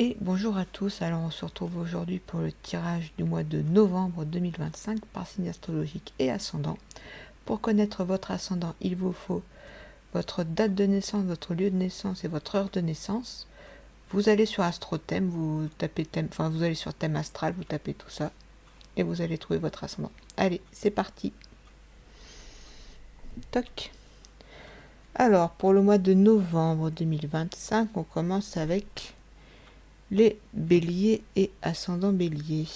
Et bonjour à tous, alors on se retrouve aujourd'hui pour le tirage du mois de novembre 2025 par signe astrologique et ascendant. Pour connaître votre ascendant, il vous faut votre date de naissance, votre lieu de naissance et votre heure de naissance. Vous allez sur AstroThème, vous tapez thème, enfin vous allez sur thème astral, vous tapez tout ça et vous allez trouver votre ascendant. Allez, c'est parti. Toc. Alors pour le mois de novembre 2025, on commence avec les béliers et ascendant bélier.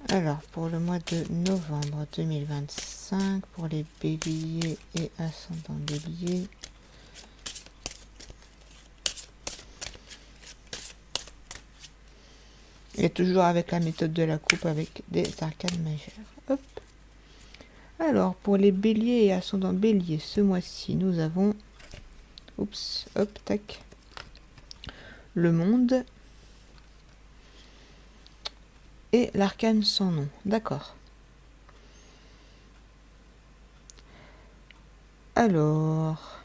Alors, pour le mois de novembre 2025, pour les béliers et ascendant bélier, et toujours avec la méthode de la coupe avec des arcanes majeures. Hop. Alors, pour les béliers et ascendant bélier, ce mois-ci, nous avons... Oups, hop, tac. Le monde. Et l'arcane sans nom. D'accord. Alors...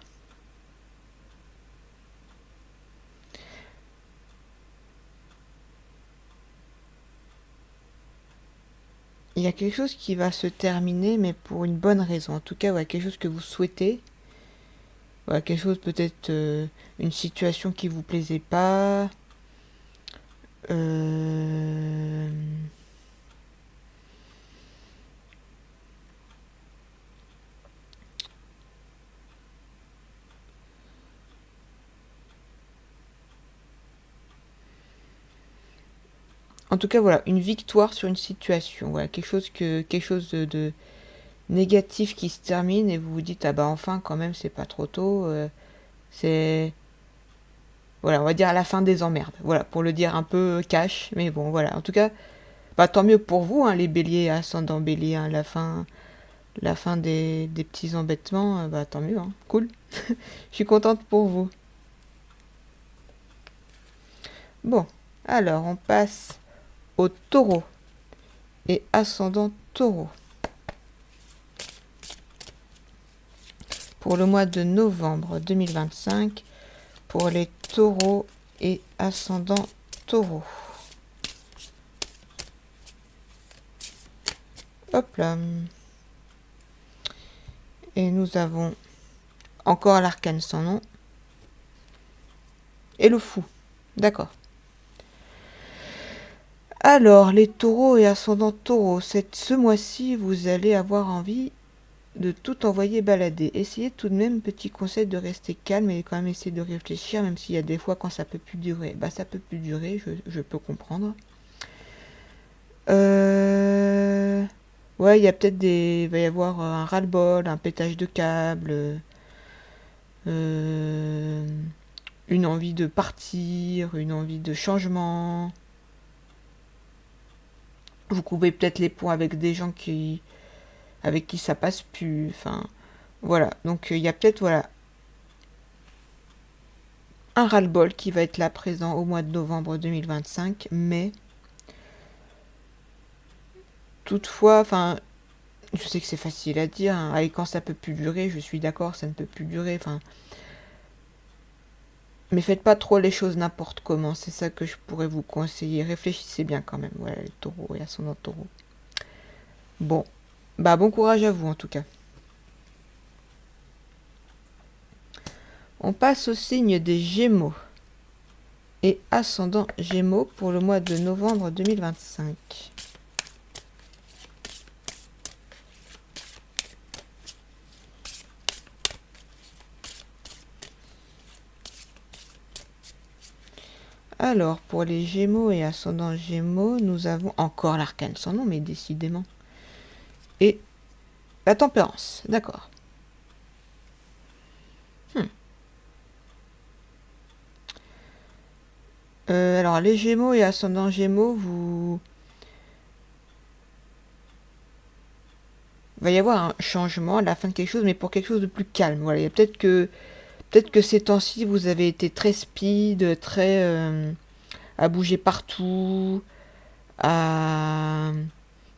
il y a quelque chose qui va se terminer, mais pour une bonne raison. En tout cas, ouais, quelque chose que vous souhaitez. Ouais, quelque chose peut-être... une situation qui vous plaisait pas. En tout cas, voilà, une victoire sur une situation. Voilà, quelque chose de négatif qui se termine et vous vous dites, ah bah enfin, quand même, c'est pas trop tôt. C'est... Voilà, on va dire à la fin des emmerdes. Voilà, pour le dire un peu cash. Mais bon, voilà. En tout cas, bah, tant mieux pour vous, hein, les béliers, ascendant bélier, hein, la fin des petits embêtements, bah tant mieux, hein. Cool. Je suis contente pour vous. Bon, alors on passe au taureau et ascendant taureau. Pour le mois de novembre 2025, pour les taureaux et ascendant taureau. Hop là. Et nous avons encore l'arcane sans nom. Et le fou. D'accord. Alors, les taureaux et ascendant taureau, ce mois-ci, vous allez avoir envie de tout envoyer balader. Essayez tout de même, petit conseil, de rester calme et quand même essayer de réfléchir, même s'il y a des fois quand ça peut plus durer. Bah ça peut plus durer, je peux comprendre. Ouais, il y a peut-être il va y avoir un ras-le-bol, un pétage de câble, une envie de partir, une envie de changement. Vous coupez peut-être les ponts avec des gens avec qui ça passe plus. Enfin, voilà. Donc il y a peut-être un ras-le-bol qui va être là présent au mois de novembre 2025, mais toutefois, enfin, je sais que c'est facile à dire, hein, et quand ça peut plus durer, je suis d'accord, ça ne peut plus durer, enfin, mais faites pas trop les choses n'importe comment, c'est ça que je pourrais vous conseiller, réfléchissez bien quand même, voilà, les taureaux et ascendant taureau. Bon, bah bon courage à vous en tout cas. On passe au signe des Gémeaux et ascendant Gémeaux pour le mois de novembre 2025. Alors, pour les Gémeaux et ascendant Gémeaux, nous avons encore l'arcane sans nom, mais décidément. Et la tempérance, d'accord. Alors, les Gémeaux et ascendant Gémeaux, il va y avoir un changement à la fin de quelque chose, mais pour quelque chose de plus calme. Voilà, il y a peut-être que ces temps-ci, vous avez été très speed, très à bouger partout, à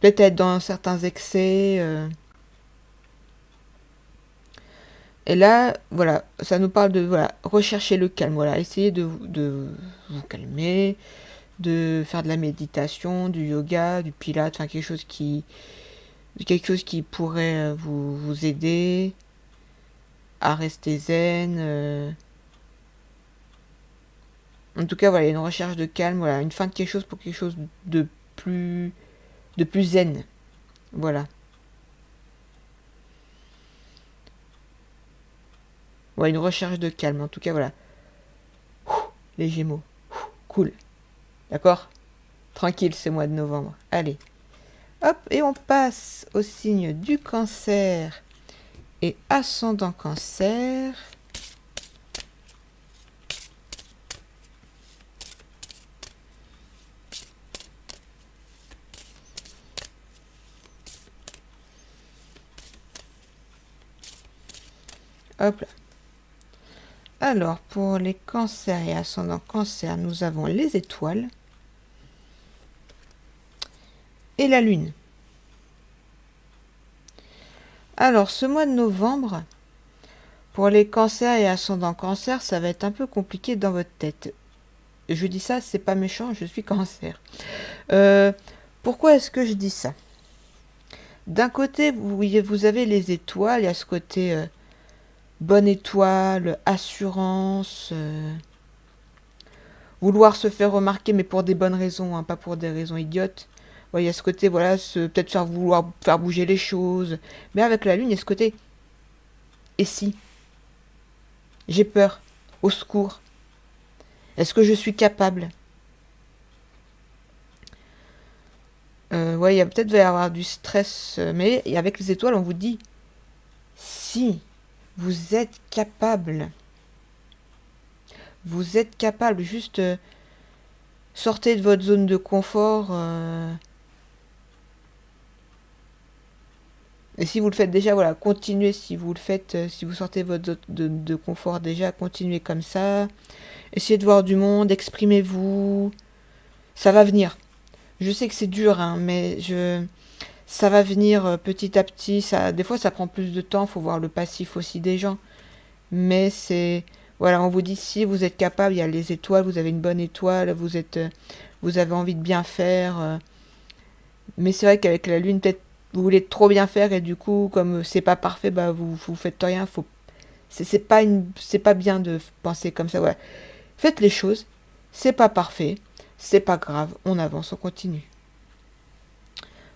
peut-être être dans certains excès. Et là, voilà, ça nous parle de voilà, rechercher le calme, voilà, essayer de vous calmer, de faire de la méditation, du yoga, du pilates, enfin quelque chose qui pourrait vous aider à rester zen. En tout cas, voilà, une recherche de calme, voilà, une fin de quelque chose pour quelque chose de plus, de plus zen. Voilà. Ouais, une recherche de calme. En tout cas, voilà. Les Gémeaux. Cool. D'accord? Tranquille ce mois de novembre. Allez. Hop, et on passe au signe du Cancer et ascendant Cancer. Hop là. Alors, pour les cancers et ascendant cancer, nous avons les étoiles et la lune. Alors, ce mois de novembre, pour les cancers et ascendant cancer, ça va être un peu compliqué dans votre tête. Je dis ça, c'est pas méchant, je suis cancer. Pourquoi est-ce que je dis ça? D'un côté, vous avez les étoiles, il y a ce côté bonne étoile, assurance, vouloir se faire remarquer, mais pour des bonnes raisons, hein, pas pour des raisons idiotes. Ouais, il y a ce côté, voilà, peut-être vouloir faire bouger les choses. Mais avec la lune, il y a ce côté, et si? J'ai peur. Au secours. Est-ce que je suis capable? Ouais, il y a peut-être va y avoir du stress, mais avec les étoiles, on vous dit, si vous êtes capable, juste sortez de votre zone de confort. Et si vous le faites déjà, voilà, continuez. Si vous le faites, si vous sortez de votre zone de confort déjà, continuez comme ça. Essayez de voir du monde, exprimez-vous. Ça va venir. Je sais que c'est dur, hein, mais ça va venir petit à petit. Des fois, ça prend plus de temps. Il faut voir le passif aussi des gens. Mais voilà, on vous dit si vous êtes capable. Il y a les étoiles. Vous avez une bonne étoile. Vous avez envie de bien faire. Mais c'est vrai qu'avec la lune, peut-être vous voulez trop bien faire et du coup, comme c'est pas parfait, bah vous faites rien. C'est pas bien de penser comme ça. Ouais. Faites les choses. C'est pas parfait. C'est pas grave. On avance, on continue.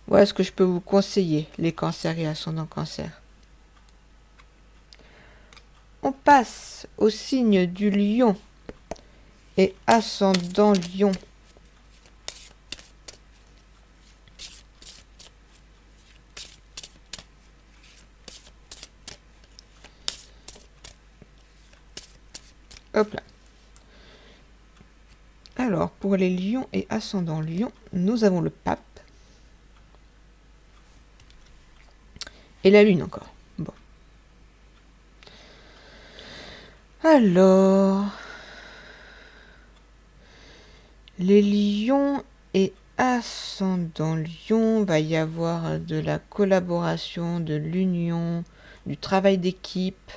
Voilà ce que je peux vous conseiller, les cancers et ascendants cancer. On passe au signe du lion et ascendant lion. Hop là. Alors, pour les lions et ascendants lion, nous avons le pape et la lune encore. Bon. Alors, les lions et ascendants lion, va y avoir de la collaboration, de l'union, du travail d'équipe.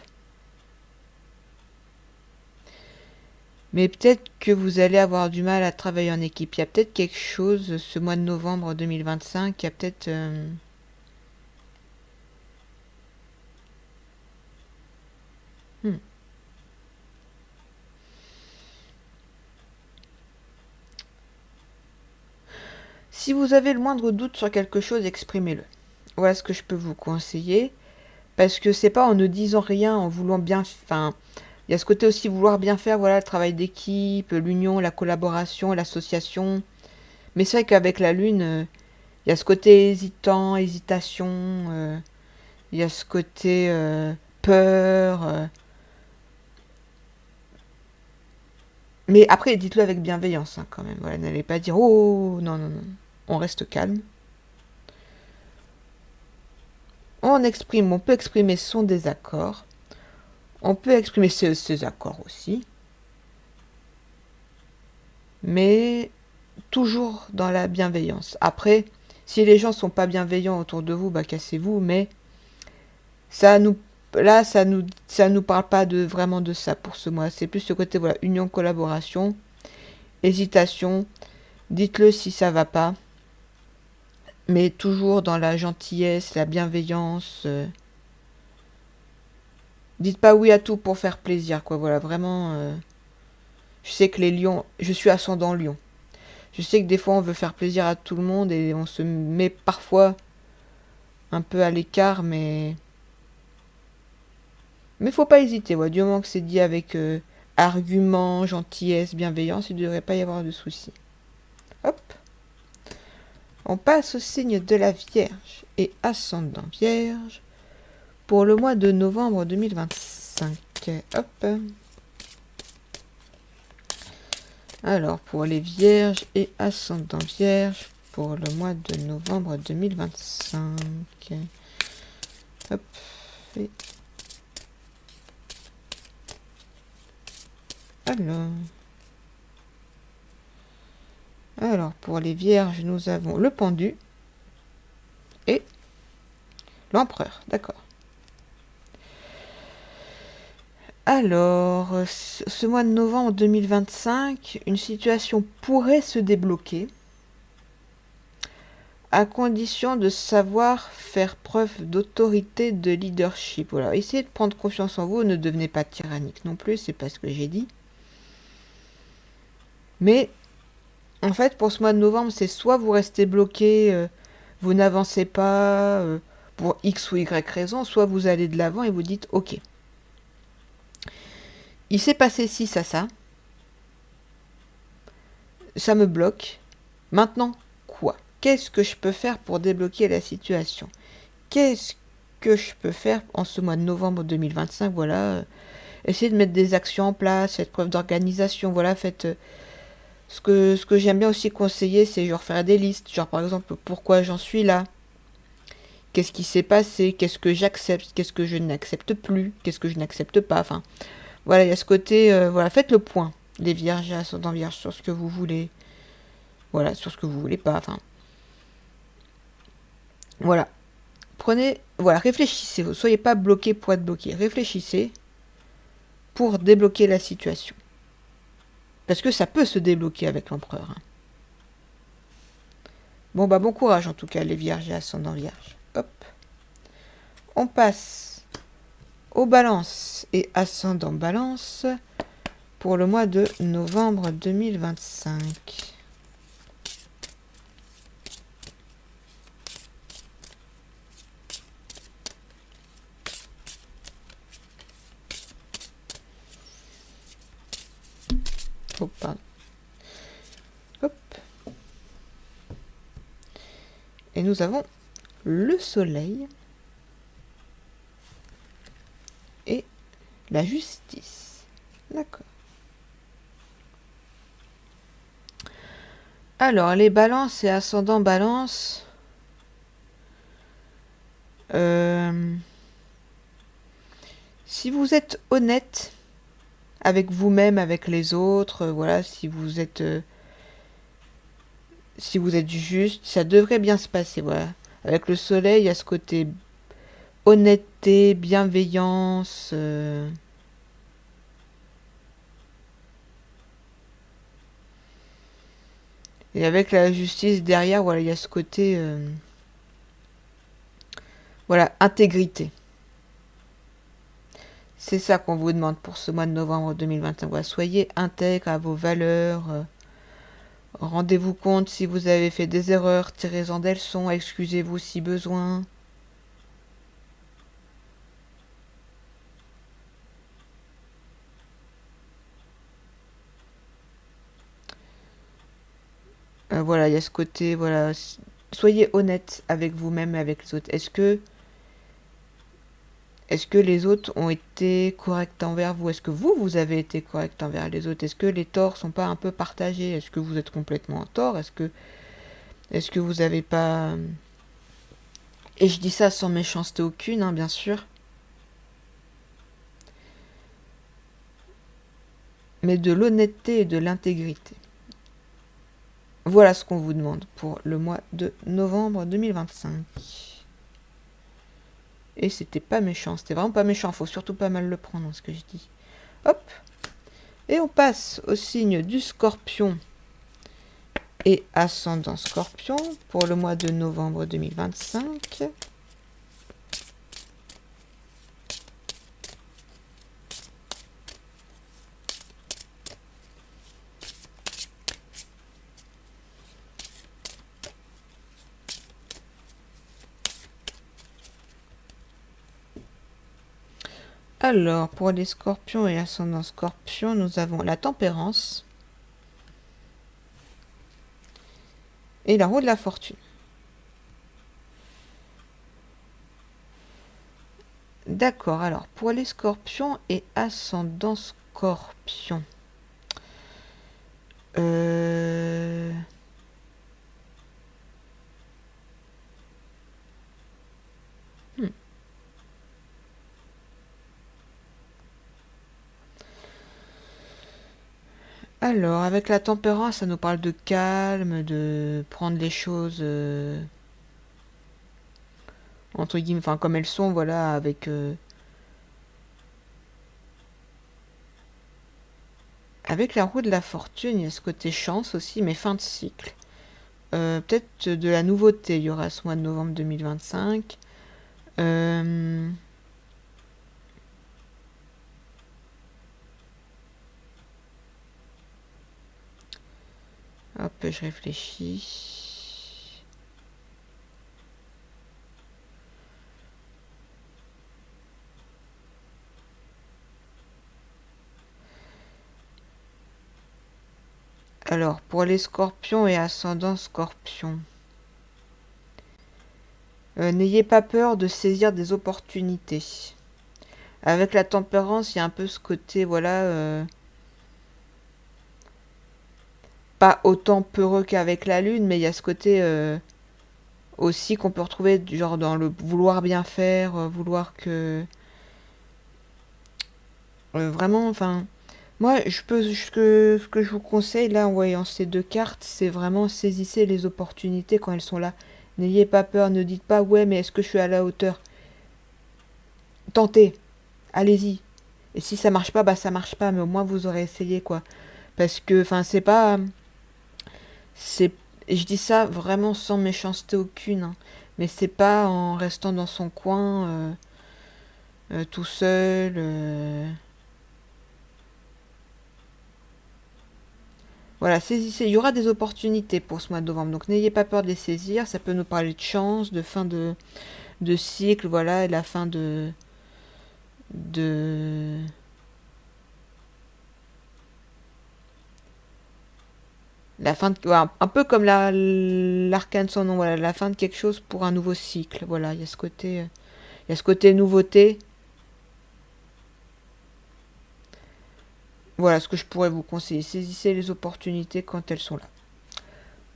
Mais peut-être que vous allez avoir du mal à travailler en équipe. Il y a peut-être quelque chose, ce mois de novembre 2025, il y a peut-être... Si vous avez le moindre doute sur quelque chose, exprimez-le. Voilà ce que je peux vous conseiller. Parce que c'est pas en ne disant rien, en voulant bien... Enfin, il y a ce côté aussi vouloir bien faire, voilà, le travail d'équipe, l'union, la collaboration, l'association. Mais c'est vrai qu'avec la lune, il y a ce côté hésitant, hésitation, il y a ce côté peur. Mais après, dites-le avec bienveillance, hein, quand même. Voilà, n'allez pas dire oh non, non, non. On reste calme. On peut exprimer son désaccord. On peut exprimer ses accords aussi. Mais toujours dans la bienveillance. Après, si les gens sont pas bienveillants autour de vous, bah cassez-vous, mais ça nous là, ça nous parle pas de vraiment de ça pour ce mois. C'est plus ce côté, voilà, union, collaboration, hésitation. Dites-le si ça va pas, mais toujours dans la gentillesse, la bienveillance. Dites pas oui à tout pour faire plaisir, quoi. Voilà, vraiment. Je sais que les lions, je suis ascendant lion. Je sais que des fois on veut faire plaisir à tout le monde et on se met parfois un peu à l'écart, mais faut pas hésiter. Ouais, du moment que c'est dit avec argument, gentillesse, bienveillance, il ne devrait pas y avoir de soucis. Hop. On passe au signe de la Vierge et ascendant Vierge pour le mois de novembre 2025. Hop. Alors, pour les Vierges et ascendant Vierge pour le mois de novembre 2025. Hop. Et... Alors, pour les Vierges, nous avons le pendu et l'empereur. D'accord. Alors, ce mois de novembre 2025, une situation pourrait se débloquer à condition de savoir faire preuve d'autorité, de leadership. Voilà, essayez de prendre confiance en vous, ne devenez pas tyrannique non plus, c'est pas ce que j'ai dit. Mais, en fait, pour ce mois de novembre, c'est soit vous restez bloqué, vous n'avancez pas pour X ou Y raison, soit vous allez de l'avant et vous dites « Ok, il s'est passé ci, ça me bloque. Maintenant, quoi ? Qu'est-ce que je peux faire pour débloquer la situation ? Qu'est-ce que je peux faire en ce mois de novembre 2025 ? Voilà, essayez de mettre des actions en place, faites preuve d'organisation, voilà, faites... ce que j'aime bien aussi conseiller, c'est genre faire des listes, genre par exemple, pourquoi j'en suis là ? Qu'est-ce qui s'est passé ? Qu'est-ce que j'accepte ? Qu'est-ce que je n'accepte plus ? Qu'est-ce que je n'accepte pas ? Enfin, voilà, il y a ce côté, voilà, faites le point, les vierges et ascendants vierges, sur ce que vous voulez, voilà, sur ce que vous voulez pas, enfin, voilà. Prenez, voilà, réfléchissez, ne soyez pas bloqué pour être bloqué, réfléchissez pour débloquer la situation. Parce que ça peut se débloquer avec l'empereur. Hein. Bon, bah, bon courage en tout cas, les vierges et ascendants vierges. Hop. On passe aux balances et ascendants balance pour le mois de novembre 2025. Oh, pardon. Hop. Et nous avons le soleil et la justice. D'accord. Alors, les balances et ascendants balance. Si vous êtes honnête avec vous-même, avec les autres, voilà, si vous êtes juste, ça devrait bien se passer, voilà. Avec le soleil, il y a ce côté honnêteté, bienveillance. Et avec la justice derrière, voilà, il y a ce côté, voilà, intégrité. C'est ça qu'on vous demande pour ce mois de novembre 2021. Voilà, soyez intègre à vos valeurs. Rendez-vous compte si vous avez fait des erreurs, tirez-en des leçons, excusez-vous si besoin. Voilà, il y a ce côté, voilà, soyez honnête avec vous-même et avec les autres. Est-ce que les autres ont été corrects envers vous? Est-ce que vous avez été correct envers les autres? Est-ce que les torts sont pas un peu partagés? Est-ce que vous êtes complètement en tort? Est-ce que vous avez pas... Et je dis ça sans méchanceté aucune, hein, bien sûr. Mais de l'honnêteté et de l'intégrité. Voilà ce qu'on vous demande pour le mois de novembre 2025. Et c'était pas méchant, c'était vraiment pas méchant, faut surtout pas mal le prendre, ce que je dis. Hop. Et on passe au signe du Scorpion et ascendant Scorpion pour le mois de novembre 2025. Alors, pour les Scorpions et ascendant Scorpion, nous avons la Tempérance et la roue de la fortune. D'accord, alors pour les Scorpions et ascendant Scorpion. Euh... hmm. Alors, avec la tempérance, ça nous parle de calme, de prendre les choses entre guillemets, enfin comme elles sont, voilà, avec la roue de la fortune, il y a ce côté chance aussi, mais fin de cycle. Peut-être de la nouveauté, il y aura ce mois de novembre 2025. Hop, je réfléchis. Alors, pour les scorpions et ascendants scorpions, n'ayez pas peur de saisir des opportunités. Avec la tempérance, il y a un peu ce côté, voilà, pas autant peureux qu'avec la lune, mais il y a ce côté aussi qu'on peut retrouver genre dans le vouloir bien faire, vouloir que... vraiment, enfin... Moi, ce que je vous conseille, là, en voyant ces deux cartes, c'est vraiment saisissez les opportunités quand elles sont là. N'ayez pas peur, ne dites pas, ouais, mais est-ce que je suis à la hauteur? Tentez, allez-y. Et si ça marche pas, bah ça marche pas, mais au moins vous aurez essayé, quoi. Parce que, enfin, c'est pas... C'est, je dis ça vraiment sans méchanceté aucune, hein, mais c'est pas en restant dans son coin tout seul. Voilà, saisissez. Il y aura des opportunités pour ce mois de novembre, donc n'ayez pas peur de les saisir. Ça peut nous parler de chance, de fin de cycle, voilà, et la fin de la fin de, ouais, un peu comme l'arcane son nom, voilà, la fin de quelque chose pour un nouveau cycle. Voilà, il y a ce côté, il y a ce côté nouveauté. Voilà ce que je pourrais vous conseiller. Saisissez les opportunités quand elles sont là.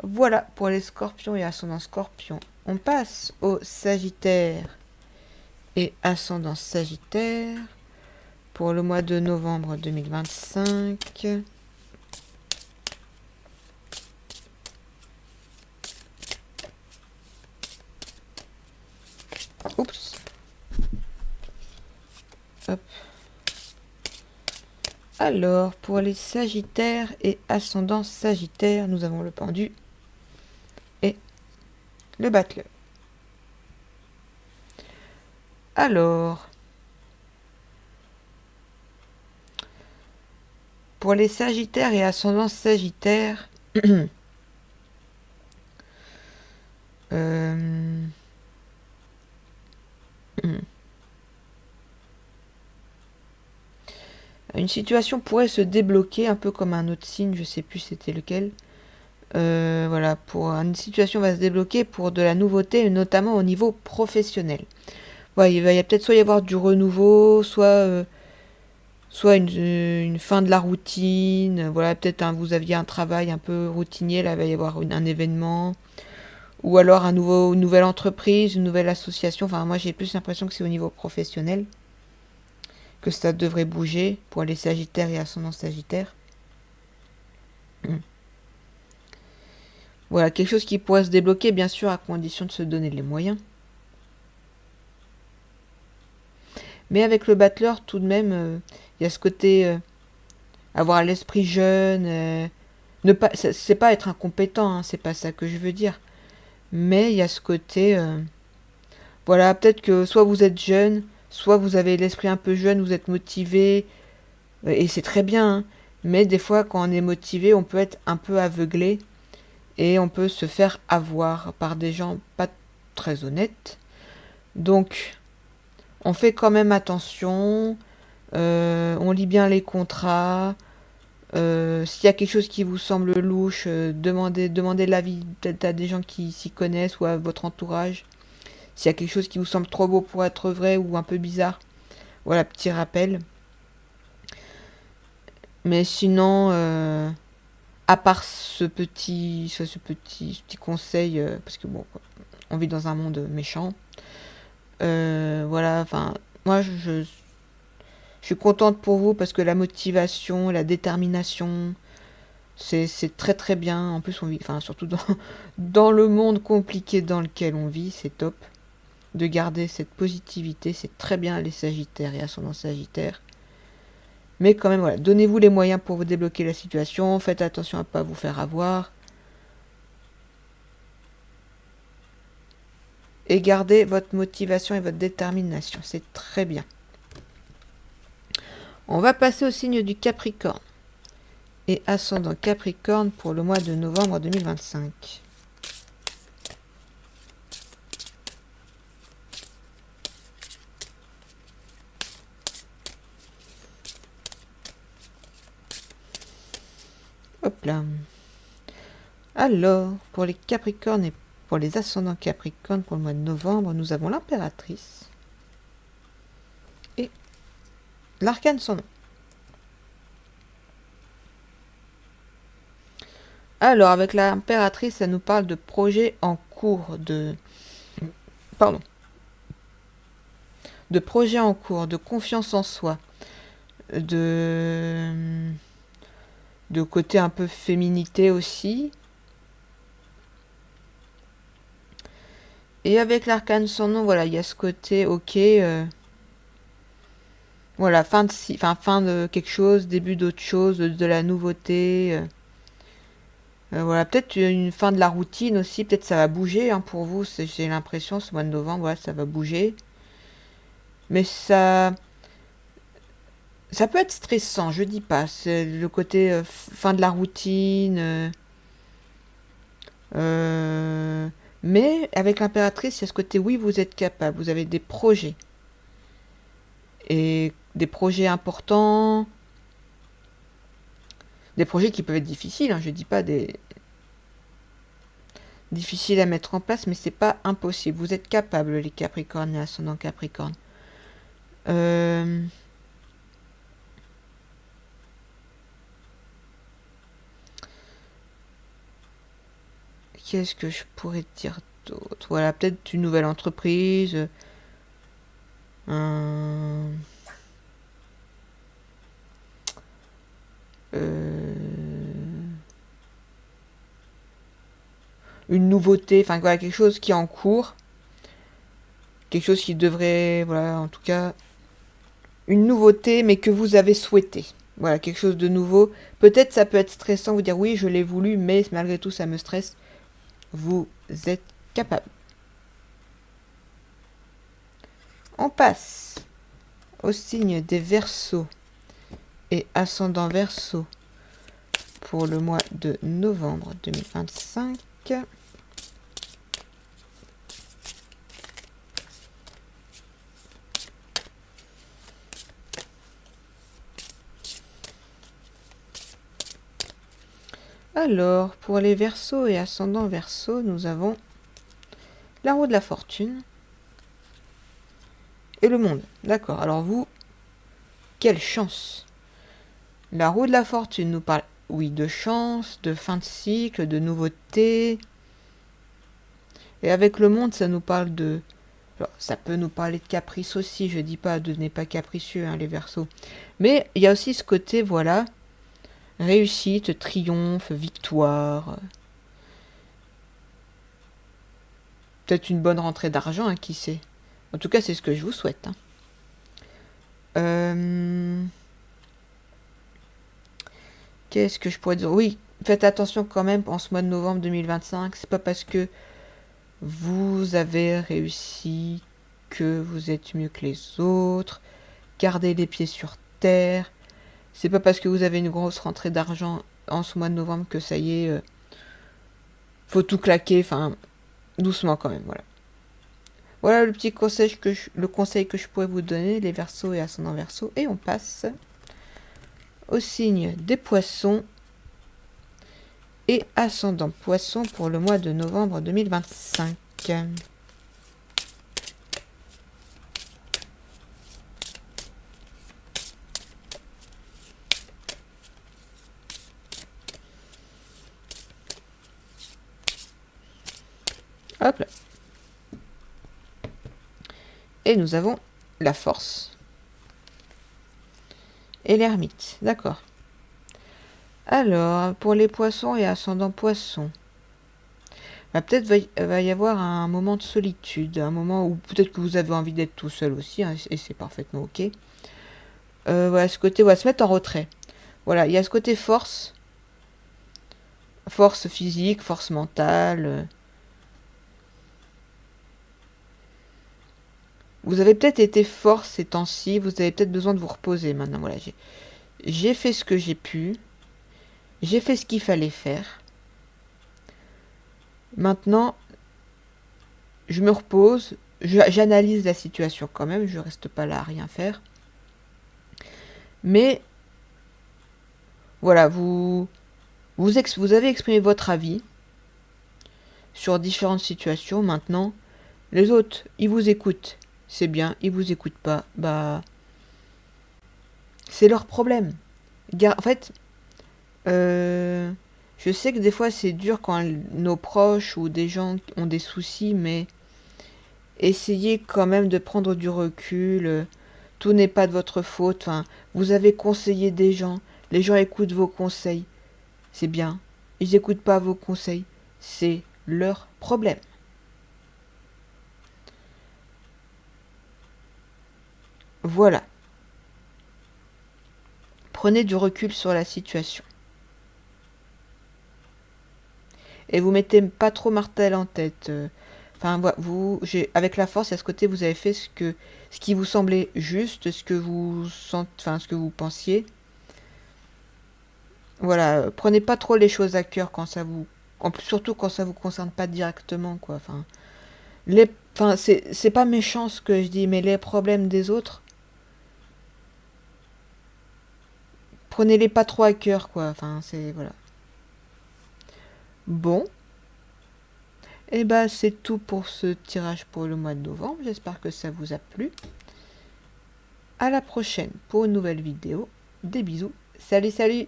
Voilà pour les scorpions et ascendant scorpion. On passe au Sagittaire et ascendant Sagittaire pour le mois de novembre 2025. Oups. Hop. Alors, pour les Sagittaires et ascendant Sagittaire, nous avons le pendu et le battleur. Alors, pour les Sagittaires et ascendant Sagittaire, une situation pourrait se débloquer, un peu comme un autre signe, je sais plus c'était lequel. Voilà, pour une situation va se débloquer pour de la nouveauté, notamment au niveau professionnel. Ouais, il va y a peut-être soit y avoir du renouveau, soit une fin de la routine. Voilà, peut-être vous aviez un travail un peu routinier, là il va y avoir un événement. Ou alors une nouvelle entreprise, une nouvelle association. Enfin, moi j'ai plus l'impression que c'est au niveau professionnel que ça devrait bouger pour les Sagittaires et ascendants Sagittaires. Voilà, quelque chose qui pourrait se débloquer, bien sûr, à condition de se donner les moyens. Mais avec le battleur, tout de même, il y a ce côté avoir l'esprit jeune. Ne pas, c'est pas être incompétent, hein, c'est pas ça que je veux dire. Mais il y a ce côté, voilà, peut-être que soit vous êtes jeune, soit vous avez l'esprit un peu jeune, vous êtes motivé, et c'est très bien, hein. Mais des fois, quand on est motivé, on peut être un peu aveuglé et on peut se faire avoir par des gens pas très honnêtes. Donc, on fait quand même attention, on lit bien les contrats. S'il y a quelque chose qui vous semble louche, demandez l'avis peut-être à des gens qui s'y connaissent ou à votre entourage. S'il y a quelque chose qui vous semble trop beau pour être vrai ou un peu bizarre, voilà, petit rappel. Mais sinon, à part ce petit conseil, parce que bon, on vit dans un monde méchant. Voilà, enfin, moi je suis contente pour vous parce que la motivation, la détermination, c'est très très bien. En plus, on vit, enfin, surtout dans le monde compliqué dans lequel on vit, c'est top de garder cette positivité. C'est très bien les Sagittaires et ascendant Sagittaire. Mais quand même, voilà, donnez-vous les moyens pour vous débloquer la situation. Faites attention à ne pas vous faire avoir. Et gardez votre motivation et votre détermination. C'est très bien. On va passer au signe du Capricorne. Et ascendant Capricorne pour le mois de novembre 2025. Hop là. Alors, pour les Capricornes et pour les ascendants Capricornes pour le mois de novembre, nous avons l'impératrice et l'arcane sans nom. Alors, avec l'impératrice, ça nous parle de projets en cours, Pardon. De projets en cours, de confiance en soi, de... de côté un peu féminité aussi. Et avec l'arcane sans nom, voilà, il y a ce côté, ok, voilà, fin de quelque chose, début d'autre chose, de la nouveauté. Voilà, peut-être une fin de la routine aussi, peut-être ça va bouger hein, pour vous, j'ai l'impression, ce mois de novembre, voilà, ça va bouger. Mais ça peut être stressant, je dis pas, c'est le côté fin de la routine. Euh, mais avec l'impératrice, il y a ce côté, oui, vous êtes capable, vous avez des projets. Et des projets importants, des projets qui peuvent être difficiles, hein, je dis pas difficiles à mettre en place, mais c'est pas impossible. Vous êtes capables, les Capricornes et ascendant Capricorne. Qu'est-ce que je pourrais dire d'autre? Voilà, peut-être une nouvelle entreprise. Un- une nouveauté, enfin voilà, quelque chose qui est en cours. Quelque chose qui devrait, voilà, en tout cas, une nouveauté, mais que vous avez souhaité. Voilà, quelque chose de nouveau. Peut-être ça peut être stressant, vous dire oui, je l'ai voulu, mais malgré tout, ça me stresse. Vous êtes capable. On passe au signe des Verseaux et ascendant Verseau pour le mois de novembre 2025. Alors, pour les Verseaux et ascendant Verseau, nous avons la roue de la fortune et le monde. D'accord, alors vous, quelle chance! La roue de la fortune nous parle, oui, de chance, de fin de cycle, de nouveauté. Et avec le monde, ça nous parle de... Alors, ça peut nous parler de caprice aussi, je dis pas, devenez pas capricieux, hein, les Verseaux. Mais il y a aussi ce côté, voilà, réussite, triomphe, victoire. Peut-être une bonne rentrée d'argent, hein, qui sait. En tout cas, c'est ce que je vous souhaite. Hein. Qu'est-ce que je pourrais dire? Oui, faites attention quand même en ce mois de novembre 2025. C'est pas parce que vous avez réussi que vous êtes mieux que les autres. Gardez les pieds sur terre. C'est pas parce que vous avez une grosse rentrée d'argent en ce mois de novembre que ça y est, faut tout claquer. Enfin, doucement quand même, voilà. Voilà le petit conseil le conseil que je pourrais vous donner, les Verseaux et ascendant Verseau. Et on passe au signe des Poissons et ascendant Poissons pour le mois de novembre 2025. Hop là. Et nous avons la Force et l'Ermite. D'accord. Alors, pour les Poissons et ascendant Poissons, peut-être va y avoir un moment de solitude, un moment où peut-être que vous avez envie d'être tout seul aussi, hein, et c'est parfaitement ok. Voilà, ce côté, voilà, se mettre en retrait. Voilà, il y a ce côté force, force physique, force mentale. Vous avez peut-être été fort ces temps-ci, vous avez peut-être besoin de vous reposer maintenant. Voilà, j'ai fait ce que j'ai pu, j'ai fait ce qu'il fallait faire. Maintenant, je me repose, j'analyse la situation quand même, je reste pas là à rien faire. Mais voilà, vous avez exprimé votre avis sur différentes situations. Maintenant, les autres, ils vous écoutent, c'est bien. Ils vous écoutent pas, bah, c'est leur problème. En fait, je sais que des fois c'est dur quand nos proches ou des gens ont des soucis, mais essayez quand même de prendre du recul. Tout n'est pas de votre faute. Enfin, vous avez conseillé des gens, les gens écoutent vos conseils. C'est bien. Ils n'écoutent pas vos conseils. C'est leur problème. Voilà. Prenez du recul sur la situation. Et vous mettez pas trop martel en tête. Enfin, avec la force, à ce côté, vous avez fait ce qui vous semblait juste, ce que vous ce que vous pensiez. Voilà, prenez pas trop les choses à cœur quand ça vous, surtout quand ça vous concerne pas directement, quoi. C'est pas méchant ce que je dis, mais les problèmes des autres, prenez-les pas trop à cœur, quoi. Enfin, c'est voilà. Bon, et bah c'est tout pour ce tirage pour le mois de novembre. J'espère que ça vous a plu. À la prochaine pour une nouvelle vidéo. Des bisous. Salut, salut!